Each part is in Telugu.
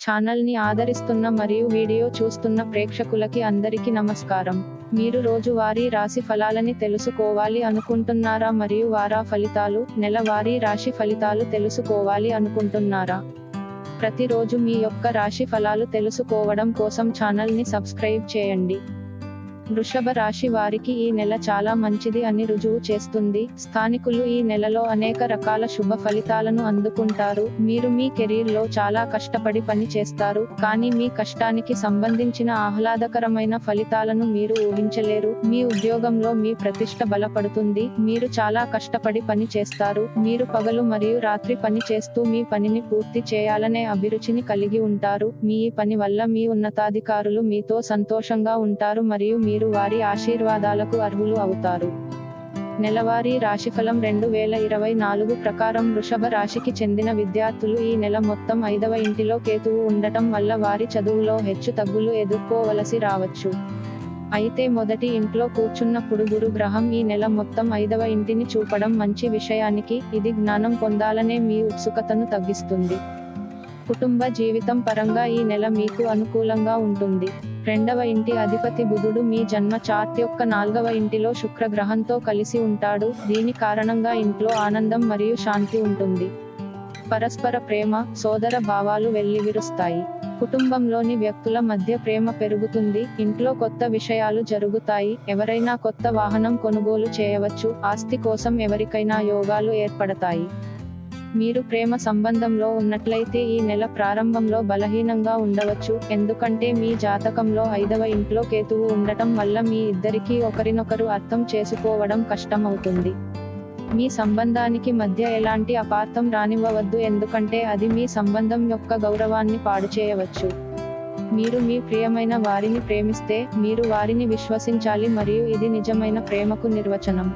ఛానల్ని ఆదరిస్తున్న మరియు వీడియో చూస్తున్న ప్రేక్షకులకి అందరికీ నమస్కారం. మీరు రోజువారీ రాశి ఫలాలని తెలుసుకోవాలి అనుకుంటున్నారా మరియు వార ఫలితాలు, నెలవారీ రాశి ఫలితాలు తెలుసుకోవాలి అనుకుంటున్నారా? ప్రతిరోజు మీ యొక్క రాశి ఫలాలు తెలుసుకోవడం కోసం ఛానల్ని సబ్స్క్రైబ్ చేయండి. వృషభ రాశి వారికి ఈ నెల చాలా మంచిది అని రుజువు చేస్తుంది. స్థానికులు ఈ నెలలో అనేక రకాల శుభ ఫలితాలను అందుకుంటారు. మీరు మీ కెరీర్లో చాలా కష్టపడి పని చేస్తారు, కానీ మీ కష్టానికి సంబంధించిన ఆహ్లాదకరమైన ఫలితాలను మీరు ఊహించలేరు. మీ ఉద్యోగంలో మీ ప్రతిష్ట బలపడుతుంది. మీరు చాలా కష్టపడి పని చేస్తారు. మీరు పగలు మరియు రాత్రి పని చేస్తూ మీ పనిని పూర్తి చేయాలనే అభిరుచిని కలిగి ఉంటారు. మీ ఈ పని వల్ల మీ ఉన్నతాధికారులు మీతో సంతోషంగా ఉంటారు మరియు మీరు వారి ఆశీర్వాదాలకు అర్హులు అవుతారు. నెలవారీ రాశిఫలం 2024 ప్రకారం వృషభ రాశికి చెందిన విద్యార్థులు ఈ నెల మొత్తం 5వ ఇంటిలో కేతువు ఉండటం వల్ల వారి చదువులో హెచ్చు తగ్గులు ఎదుర్కోవలసి రావచ్చు. అయితే మొదటి ఇంట్లో కూర్చున్నప్పుడు గురు గ్రహం ఈ నెల మొత్తం 5వ ఇంటిని చూపడం మంచి విషయానికి. ఇది జ్ఞానం పొందాలనే మీ ఉత్సుకతను తగ్గిస్తుంది. కుటుంబ జీవితం పరంగా ఈ నెల మీకు అనుకూలంగా ఉంటుంది. 2వ ఇంటి అధిపతి బుధుడు మీ జన్మ చార్ట్ యొక్క 4వ ఇంటిలో శుక్ర గ్రహంతో కలిసి ఉంటాడు. దీని కారణంగా ఇంట్లో ఆనందం మరియు శాంతి ఉంటుంది. పరస్పర ప్రేమ, సోదర భావాలు వెల్లివిరుస్తాయి. కుటుంబంలోని వ్యక్తుల మధ్య ప్రేమ పెరుగుతుంది. ఇంట్లో కొత్త విషయాలు జరుగుతాయి. ఎవరైనా కొత్త వాహనం కొనుగోలు చేయవచ్చు. ఆస్తి కోసం ఎవరికైనా యోగాలు ఏర్పడతాయి. మీరు ప్రేమ సంబంధంలో ఉన్నట్లయితే ఈ నెల ప్రారంభంలో బలహీనంగా ఉండవచ్చు, ఎందుకంటే మీ జాతకంలో 5వ ఇంట్లో కేతువు ఉండటం వల్ల మీ ఇద్దరికీ ఒకరినొకరు అర్థం చేసుకోవడం కష్టమవుతుంది. మీ సంబంధానికి మధ్య ఎలాంటి అపార్థం రానివ్వవద్దు, ఎందుకంటే అది మీ సంబంధం యొక్క గౌరవాన్ని పాడుచేయవచ్చు. మీరు మీ ప్రియమైన వారిని ప్రేమిస్తే, మీరు వారిని విశ్వసించాలి మరియు ఇది నిజమైన ప్రేమకు నిర్వచనం.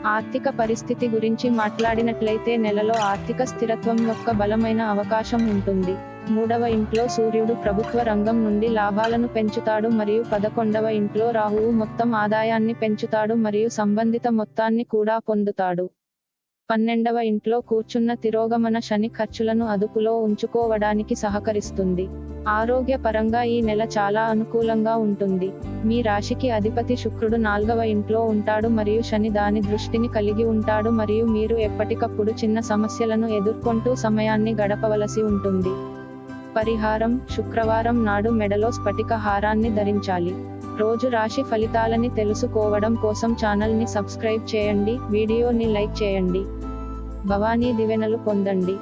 ఆర్థిక పరిస్థితి గురించి మాట్లాడినట్లయితే నెలలో ఆర్థిక స్థిరత్వం యొక్క బలమైన అవకాశం ఉంటుంది. 3వ ఇంట్లో సూర్యుడు ప్రభుత్వ రంగం నుండి లాభాలను పెంచుతాడు మరియు 11వ ఇంట్లో రాహువు మొత్తం ఆదాయాన్ని పెంచుతాడు మరియు సంబంధిత మొత్తాన్ని కూడా పొందుతాడు. 12వ ఇంట్లో కూర్చున్న తిరోగమన శని ఖర్చులను అదుపులో ఉంచుకోవడానికి సహకరిస్తుంది. ఆరోగ్య పరంగా ఈ నెల చాలా అనుకూలంగా ఉంటుంది. మీ రాశికి అధిపతి శుక్రుడు 4వ ఇంట్లో ఉంటాడు మరియు శని దాని దృష్టిని కలిగి ఉంటాడు మరియు మీరు ఎప్పటికప్పుడు చిన్న సమస్యలను ఎదుర్కొంటూ సమయాన్ని గడపవలసి ఉంటుంది. పరిహారం: శుక్రవారం నాడు మెడలో స్ఫటిక హారాన్ని ధరించాలి. రోజు రాశి ఫలితాలని తెలుసుకోవడం కోసం ఛానల్ని సబ్స్క్రైబ్ చేయండి, వీడియోని లైక్ చేయండి. భవానీ దివెనలు పొందండి.